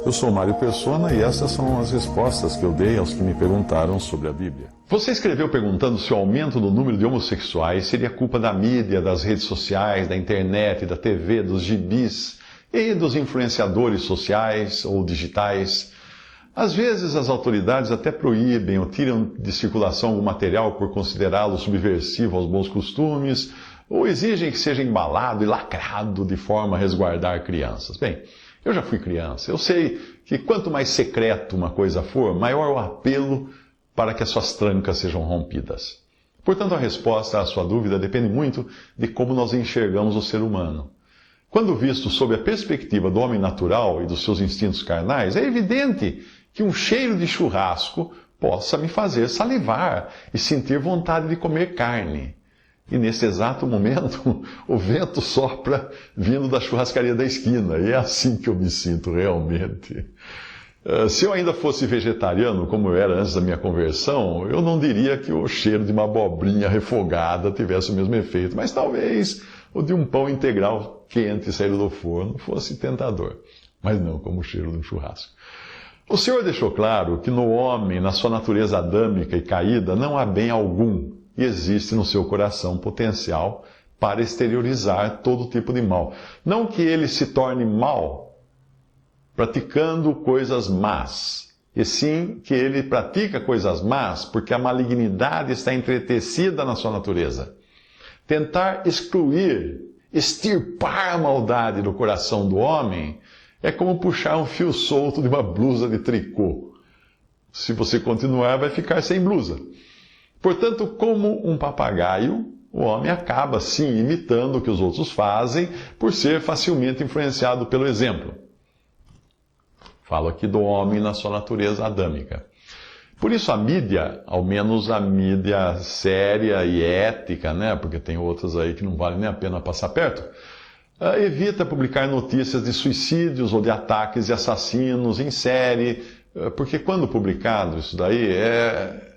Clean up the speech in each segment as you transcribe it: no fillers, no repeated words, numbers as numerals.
Eu sou Mário Persona e essas são as respostas que eu dei aos que me perguntaram sobre a Bíblia. Você escreveu perguntando se o aumento do número de homossexuais seria culpa da mídia, das redes sociais, da internet, da TV, dos gibis e dos influenciadores sociais ou digitais. Às vezes as autoridades até proíbem ou tiram de circulação algum material por considerá-lo subversivo aos bons costumes, ou exigem que seja embalado e lacrado de forma a resguardar crianças. Bem, eu já fui criança, eu sei que quanto mais secreto uma coisa for, maior o apelo para que as suas trancas sejam rompidas. Portanto, a resposta à sua dúvida depende muito de como nós enxergamos o ser humano. Quando visto sob a perspectiva do homem natural e dos seus instintos carnais, é evidente que um cheiro de churrasco possa me fazer salivar e sentir vontade de comer carne. E nesse exato momento, o vento sopra vindo da churrascaria da esquina. E é assim que eu me sinto realmente. Se eu ainda fosse vegetariano, como eu era antes da minha conversão, eu não diria que o cheiro de uma abobrinha refogada tivesse o mesmo efeito. Mas talvez o de um pão integral quente saído do forno fosse tentador. Mas não como o cheiro de um churrasco. O Senhor deixou claro que no homem, na sua natureza adâmica e caída, não há bem algum. E existe no seu coração potencial para exteriorizar todo tipo de mal. Não que ele se torne mal praticando coisas más, e sim que ele pratica coisas más porque a malignidade está entretecida na sua natureza. Tentar excluir, extirpar a maldade do coração do homem é como puxar um fio solto de uma blusa de tricô. Se você continuar, vai ficar sem blusa. Portanto, como um papagaio, o homem acaba, sim, imitando o que os outros fazem por ser facilmente influenciado pelo exemplo. Falo aqui do homem na sua natureza adâmica. Por isso a mídia, ao menos a mídia séria e ética, né, porque tem outras aí que não vale nem a pena passar perto, evita publicar notícias de suicídios ou de ataques de assassinos em série, porque quando publicado isso daí é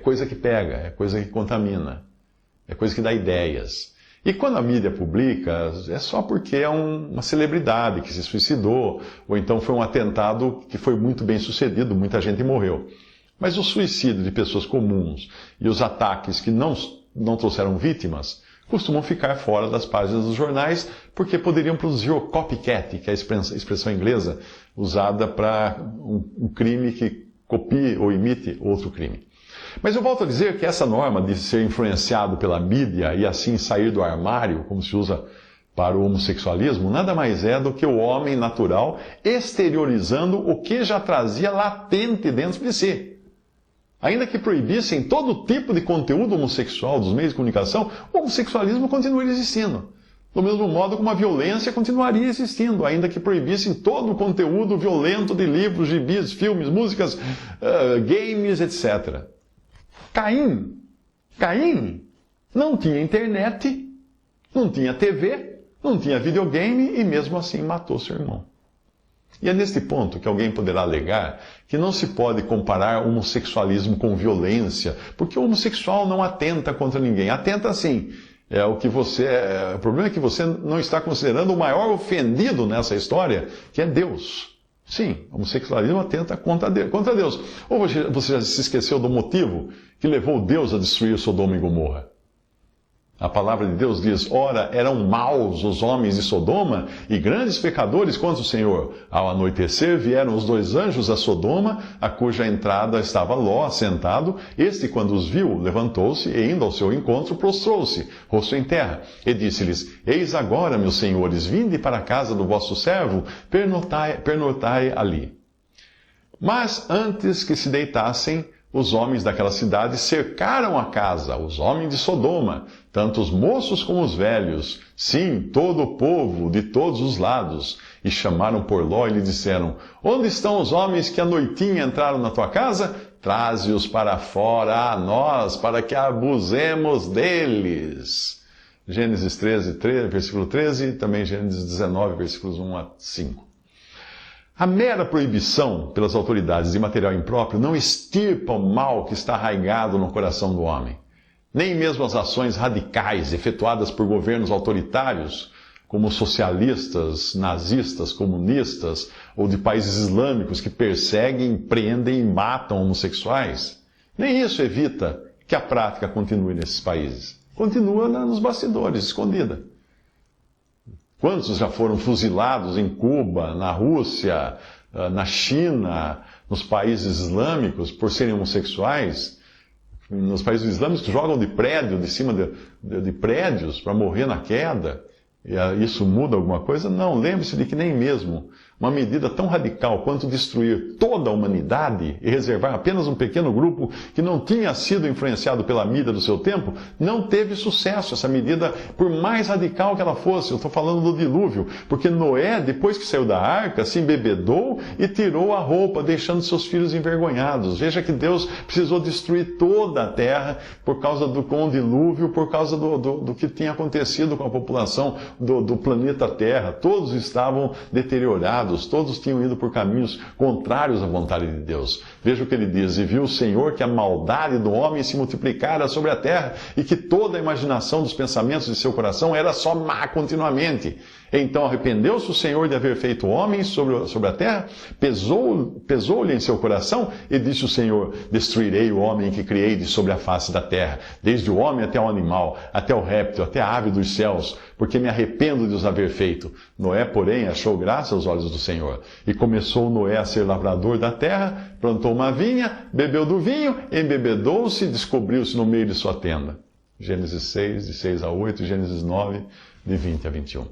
coisa que pega, é coisa que contamina, é coisa que dá ideias. E quando a mídia publica, é só porque é uma celebridade que se suicidou, ou então foi um atentado que foi muito bem sucedido, muita gente morreu. Mas o suicídio de pessoas comuns e os ataques que não trouxeram vítimas costumam ficar fora das páginas dos jornais porque poderiam produzir o copycat, que é a expressão inglesa usada para um crime que copie ou imite outro crime. Mas eu volto a dizer que essa norma de ser influenciado pela mídia e assim sair do armário, como se usa para o homossexualismo, nada mais é do que o homem natural exteriorizando o que já trazia latente dentro de si. Ainda que proibissem todo tipo de conteúdo homossexual dos meios de comunicação, o homossexualismo continuaria existindo. Do mesmo modo como a violência continuaria existindo, ainda que proibissem todo o conteúdo violento de livros, gibis, filmes, músicas, games, etc. Caim não tinha internet, não tinha TV, não tinha videogame e mesmo assim matou seu irmão. E é neste ponto que alguém poderá alegar que não se pode comparar homossexualismo com violência, porque o homossexual não atenta contra ninguém. Atenta sim. O problema é que você não está considerando o maior ofendido nessa história, que é Deus. Sim, o homossexualismo atenta contra Deus. Ou você já se esqueceu do motivo que levou Deus a destruir Sodoma e Gomorra? A palavra de Deus diz: ora, eram maus os homens de Sodoma e grandes pecadores contra o Senhor. Ao anoitecer vieram os 2 anjos a Sodoma, a cuja entrada estava Ló assentado. Este, quando os viu, levantou-se e, indo ao seu encontro, prostrou-se, rosto em terra, e disse-lhes: eis agora, meus senhores, vinde para a casa do vosso servo, pernoitai ali. Mas antes que se deitassem, os homens daquela cidade cercaram a casa, os homens de Sodoma, tanto os moços como os velhos, sim, todo o povo, de todos os lados, e chamaram por Ló e lhe disseram: onde estão os homens que à noitinha entraram na tua casa? Traze-os para fora a nós, para que abusemos deles. Gênesis 13, versículo 13, e também Gênesis 19, versículos 1 a 5. A mera proibição pelas autoridades de material impróprio não extirpa o mal que está arraigado no coração do homem. Nem mesmo as ações radicais efetuadas por governos autoritários como socialistas, nazistas, comunistas, ou de países islâmicos que perseguem, prendem e matam homossexuais. Nem isso evita que a prática continue nesses países. Continua nos bastidores, escondida. Quantos já foram fuzilados em Cuba, na Rússia, na China, nos países islâmicos, por serem homossexuais? Nos países islâmicos jogam de prédio, de cima de prédios, para morrer na queda. E isso muda alguma coisa? Não, lembre-se de que nem mesmo uma medida tão radical quanto destruir toda a humanidade e reservar apenas um pequeno grupo que não tinha sido influenciado pela mídia do seu tempo, não teve sucesso. Essa medida, por mais radical que ela fosse, eu estou falando do dilúvio, porque Noé, depois que saiu da arca, se embebedou e tirou a roupa, deixando seus filhos envergonhados. Veja que Deus precisou destruir toda a terra com o dilúvio, por causa do que tinha acontecido com a população do planeta Terra. Todos estavam deteriorados, todos tinham ido por caminhos contrários à vontade de Deus. Veja o que ele diz: e viu o Senhor que a maldade do homem se multiplicara sobre a terra, e que toda a imaginação dos pensamentos de seu coração era só má continuamente. Então arrependeu-se o Senhor de haver feito o homem sobre a terra, pesou-lhe em seu coração, e disse o Senhor: destruirei o homem que criei de sobre a face da terra, desde o homem até o animal, até o réptil, até a ave dos céus, porque me arrependo de os haver feito. Noé, porém, achou graça aos olhos do Senhor. E começou Noé a ser lavrador da terra, plantou uma vinha, bebeu do vinho, embebedou-se e descobriu-se no meio de sua tenda. Gênesis 6, de 6 a 8, Gênesis 9, de 20 a 21.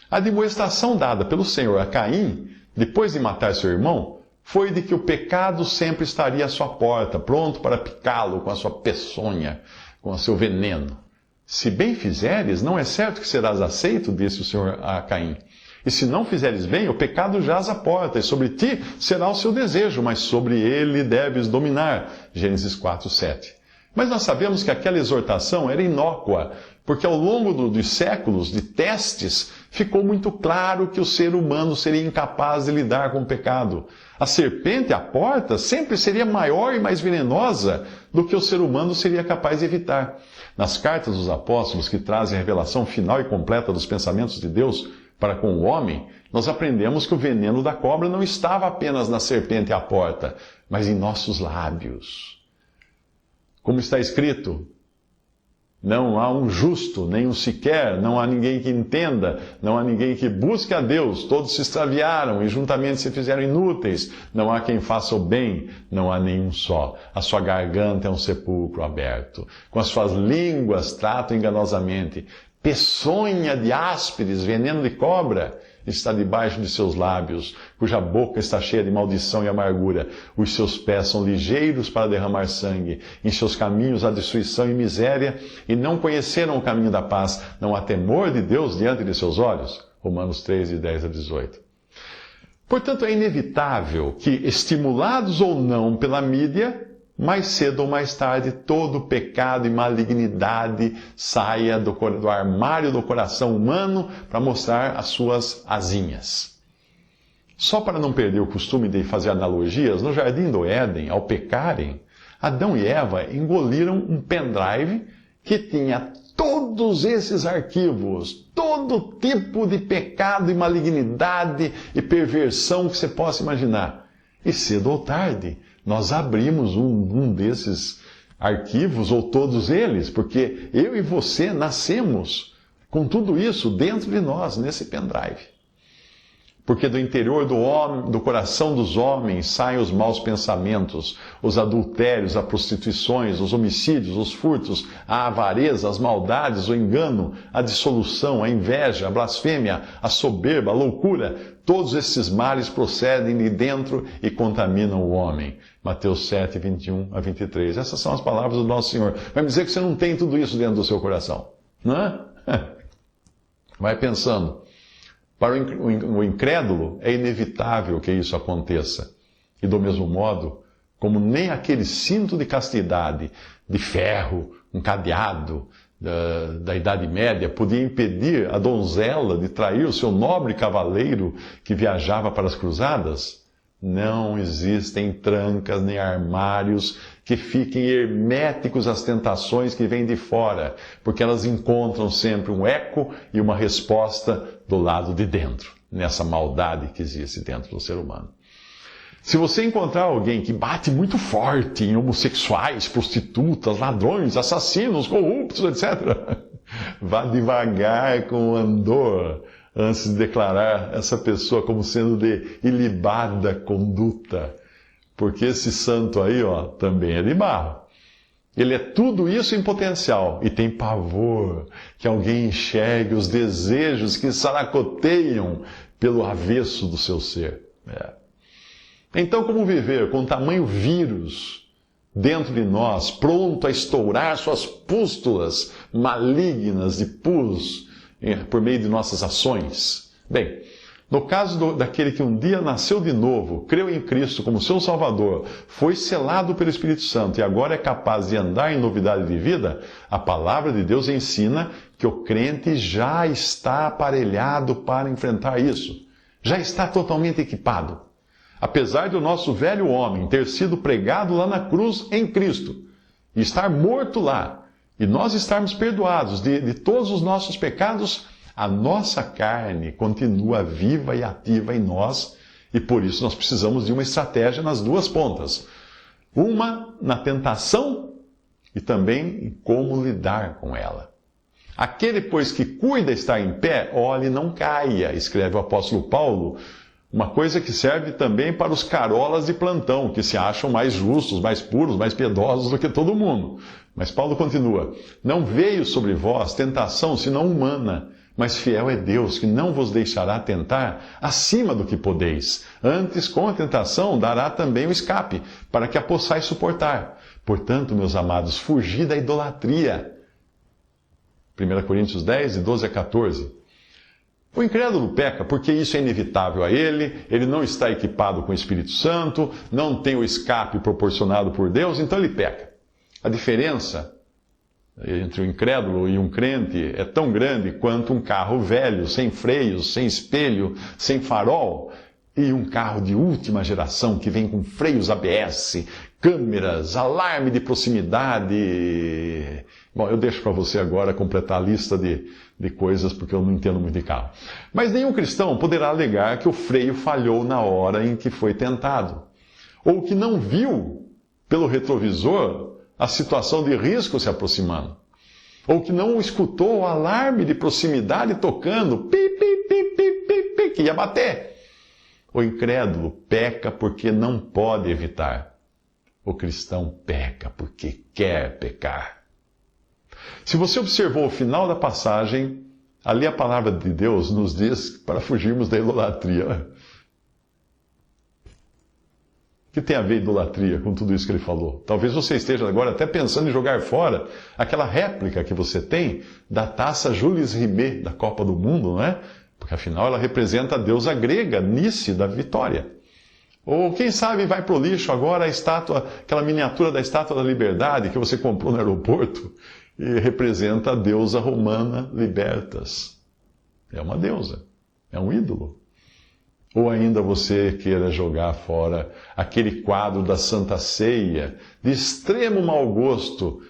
A demonstração dada pelo Senhor a Caim, depois de matar seu irmão, foi de que o pecado sempre estaria à sua porta, pronto para picá-lo com a sua peçonha, com o seu veneno. Se bem fizeres, não é certo que serás aceito, disse o Senhor a Caim. E se não fizeres bem, o pecado jaz à porta, e sobre ti será o seu desejo, mas sobre ele deves dominar. Gênesis 4, 7. Mas nós sabemos que aquela exortação era inócua, porque ao longo dos séculos de testes, ficou muito claro que o ser humano seria incapaz de lidar com o pecado. A serpente à porta sempre seria maior e mais venenosa do que o ser humano seria capaz de evitar. Nas cartas dos apóstolos, que trazem a revelação final e completa dos pensamentos de Deus para com o homem, nós aprendemos que o veneno da cobra não estava apenas na serpente à porta, mas em nossos lábios. Como está escrito: não há um justo, nem um sequer, não há ninguém que entenda, não há ninguém que busque a Deus, todos se extraviaram e juntamente se fizeram inúteis, não há quem faça o bem, não há nenhum só. A sua garganta é um sepulcro aberto, com as suas línguas tratam enganosamente, peçonha de áspides, veneno de cobra está debaixo de seus lábios, cuja boca está cheia de maldição e amargura. Os seus pés são ligeiros para derramar sangue. Em seus caminhos há destruição e miséria, e não conheceram o caminho da paz. Não há temor de Deus diante de seus olhos. Romanos 3, de 10 a 18. Portanto, é inevitável que, estimulados ou não pela mídia, mais cedo ou mais tarde, todo pecado e malignidade saia do armário do coração humano para mostrar as suas asinhas. Só para não perder o costume de fazer analogias, no Jardim do Éden, ao pecarem, Adão e Eva engoliram um pendrive que tinha todos esses arquivos, todo tipo de pecado e malignidade e perversão que você possa imaginar. E cedo ou tarde, nós abrimos um desses arquivos, ou todos eles, porque eu e você nascemos com tudo isso dentro de nós, nesse pendrive. Porque do interior do coração dos homens saem os maus pensamentos, os adultérios, as prostituições, os homicídios, os furtos, a avareza, as maldades, o engano, a dissolução, a inveja, a blasfêmia, a soberba, a loucura. Todos esses males procedem de dentro e contaminam o homem. Mateus 7, 21 a 23. Essas são as palavras do nosso Senhor. Vai me dizer que você não tem tudo isso dentro do seu coração, não é? Vai pensando. Para o incrédulo, é inevitável que isso aconteça. E do mesmo modo, como nem aquele cinto de castidade, de ferro, um cadeado da Idade Média, podia impedir a donzela de trair o seu nobre cavaleiro que viajava para as cruzadas, Não existem trancas nem armários que fiquem herméticos às tentações que vêm de fora, porque elas encontram sempre um eco e uma resposta do lado de dentro, nessa maldade que existe dentro do ser humano. Se você encontrar alguém que bate muito forte em homossexuais, prostitutas, ladrões, assassinos, corruptos, etc., vá devagar com o andor antes de declarar essa pessoa como sendo de ilibada conduta. Porque esse santo aí, também é de barro. Ele é tudo isso em potencial e tem pavor que alguém enxergue os desejos que saracoteiam pelo avesso do seu ser. Então, como viver com tamanho vírus dentro de nós, pronto a estourar suas pústulas malignas de pus por meio de nossas ações? Bem, no caso daquele que um dia nasceu de novo, creu em Cristo como seu Salvador, foi selado pelo Espírito Santo e agora é capaz de andar em novidade de vida, a palavra de Deus ensina que o crente já está aparelhado para enfrentar isso. Já está totalmente equipado. Apesar do nosso velho homem ter sido pregado lá na cruz em Cristo, e estar morto lá, e nós estarmos perdoados de todos os nossos pecados, a nossa carne continua viva e ativa em nós, e por isso nós precisamos de uma estratégia nas duas pontas. Uma na tentação e também em como lidar com ela. Aquele, pois, que cuida estar em pé, olhe, não caia, escreve o apóstolo Paulo. Uma coisa que serve também para os carolas de plantão, que se acham mais justos, mais puros, mais piedosos do que todo mundo. Mas Paulo continua: não veio sobre vós tentação senão humana, mas fiel é Deus, que não vos deixará tentar acima do que podeis. Antes, com a tentação, dará também o escape, para que a possais suportar. Portanto, meus amados, fugi da idolatria. 1 Coríntios 10, de 12 a 14. O incrédulo peca porque isso é inevitável a ele não está equipado com o Espírito Santo, não tem o escape proporcionado por Deus, então ele peca. A diferença entre o incrédulo e um crente é tão grande quanto um carro velho, sem freios, sem espelho, sem farol, e um carro de última geração que vem com freios ABS, câmeras, alarme de proximidade. Bom, eu deixo para você agora completar a lista de coisas, porque eu não entendo muito de carro. Mas nenhum cristão poderá alegar que o freio falhou na hora em que foi tentado, ou que não viu pelo retrovisor a situação de risco se aproximando, ou que não escutou o alarme de proximidade tocando, pi, pi, pi, pi, pi, pi, que ia bater. O incrédulo peca porque não pode evitar. O cristão peca porque quer pecar. Se você observou o final da passagem, ali a palavra de Deus nos diz para fugirmos da idolatria. O que tem a ver idolatria com tudo isso que ele falou? Talvez você esteja agora até pensando em jogar fora aquela réplica que você tem da taça Jules Rimet da Copa do Mundo, não é? Porque afinal ela representa a deusa grega, Nice, da vitória. Ou quem sabe vai pro lixo agora a estátua, aquela miniatura da Estátua da Liberdade que você comprou no aeroporto e representa a deusa romana Libertas. É uma deusa, é um ídolo. Ou ainda você queira jogar fora aquele quadro da Santa Ceia, de extremo mau gosto,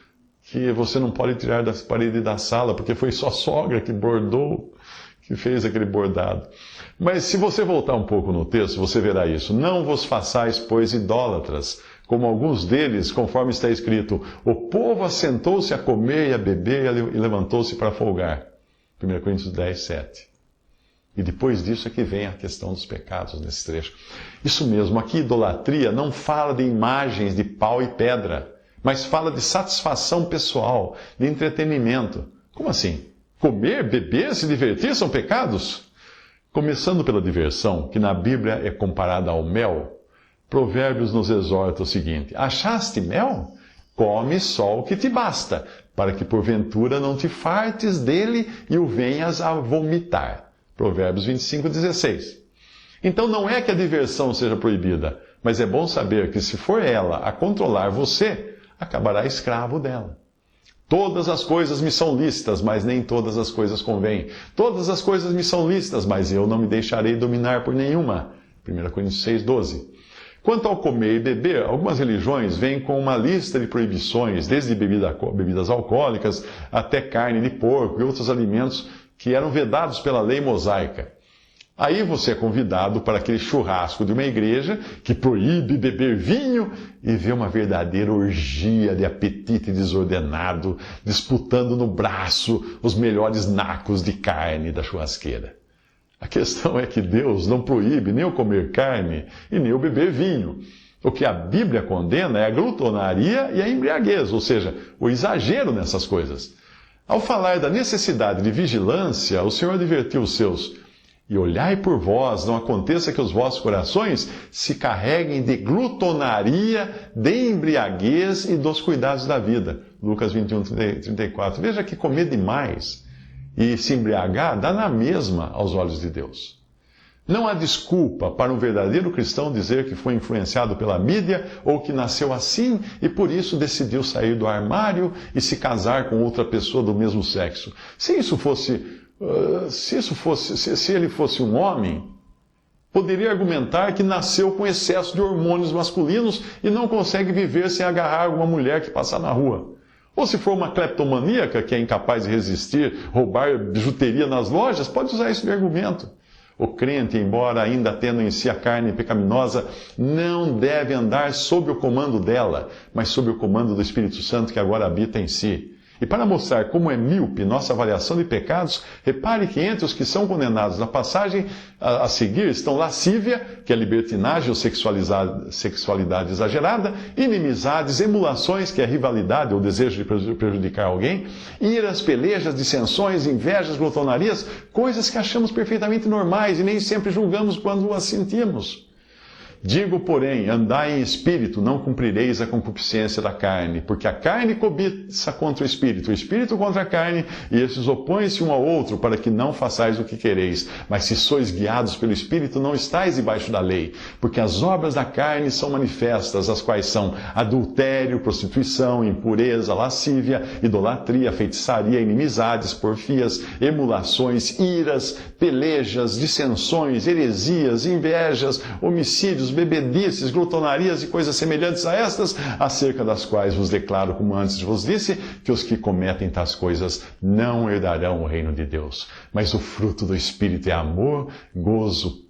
que você não pode tirar da parede da sala, porque foi sua sogra que bordou, que fez aquele bordado. Mas se você voltar um pouco no texto, você verá isso. Não vos façais, pois, idólatras, como alguns deles, conforme está escrito, o povo assentou-se a comer e a beber e levantou-se para folgar. 1 Coríntios 10, 7. E depois disso é que vem a questão dos pecados nesse trecho. Isso mesmo, aqui idolatria não fala de imagens de pau e pedra, mas fala de satisfação pessoal, de entretenimento. Como assim? Comer, beber, se divertir são pecados? Começando pela diversão, que na Bíblia é comparada ao mel, Provérbios nos exorta o seguinte: achaste mel? Come só o que te basta, para que porventura não te fartes dele e o venhas a vomitar. Provérbios 25, 16. Então não é que a diversão seja proibida, mas é bom saber que se for ela a controlar você, acabará escravo dela. Todas as coisas me são lícitas, mas nem todas as coisas convêm. Todas as coisas me são lícitas, mas eu não me deixarei dominar por nenhuma. 1 Coríntios 6, 12. Quanto ao comer e beber, algumas religiões vêm com uma lista de proibições, desde bebidas alcoólicas até carne de porco e outros alimentos que eram vedados pela lei mosaica. Aí você é convidado para aquele churrasco de uma igreja que proíbe beber vinho e vê uma verdadeira orgia de apetite desordenado, disputando no braço os melhores nacos de carne da churrasqueira. A questão é que Deus não proíbe nem o comer carne e nem o beber vinho. O que a Bíblia condena é a glutonaria e a embriaguez, ou seja, o exagero nessas coisas. Ao falar da necessidade de vigilância, o Senhor advertiu os seus: e olhai por vós, não aconteça que os vossos corações se carreguem de glutonaria, de embriaguez e dos cuidados da vida. Lucas 21, 34. Veja que comer demais e se embriagar dá na mesma aos olhos de Deus. Não há desculpa para um verdadeiro cristão dizer que foi influenciado pela mídia ou que nasceu assim e por isso decidiu sair do armário e se casar com outra pessoa do mesmo sexo. Se ele fosse um homem, poderia argumentar que nasceu com excesso de hormônios masculinos e não consegue viver sem agarrar alguma mulher que passa na rua. Ou se for uma cleptomaníaca que é incapaz de resistir, roubar bijuteria nas lojas, pode usar isso de argumento. O crente, embora ainda tendo em si a carne pecaminosa, não deve andar sob o comando dela, mas sob o comando do Espírito Santo que agora habita em si. E para mostrar como é míope nossa avaliação de pecados, repare que entre os que são condenados na passagem a seguir estão lascívia, que é libertinagem ou sexualidade exagerada, inimizades, emulações, que é rivalidade ou desejo de prejudicar alguém, iras, pelejas, dissensões, invejas, glutonarias, coisas que achamos perfeitamente normais e nem sempre julgamos quando as sentimos. Digo, porém, andai em espírito, não cumprireis a concupiscência da carne, porque a carne cobiça contra o espírito contra a carne, e esses opõem-se um ao outro, para que não façais o que quereis. Mas se sois guiados pelo Espírito, não estáis debaixo da lei, porque as obras da carne são manifestas, as quais são adultério, prostituição, impureza, lascívia, idolatria, feitiçaria, inimizades, porfias, emulações, iras, pelejas, dissensões, heresias, invejas, homicídios, bebedices, glutonarias e coisas semelhantes a estas, acerca das quais vos declaro, como antes vos disse, que os que cometem tais coisas não herdarão o reino de Deus. Mas o fruto do Espírito é amor, gozo,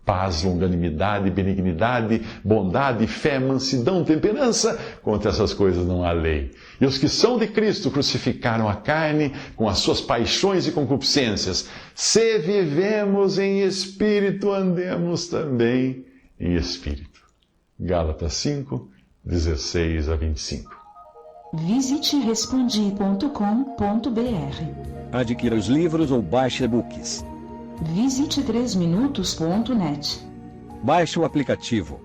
paz, longanimidade, benignidade, bondade, fé, mansidão, temperança. Contra essas coisas não há lei. E os que são de Cristo crucificaram a carne com as suas paixões e concupiscências. Se vivemos em Espírito, andemos também em Espírito. Gálatas 5, 16 a 25. Visite respondi.com.br. Adquira os livros ou baixe e-books. Visite 3minutos.net. Baixe o aplicativo.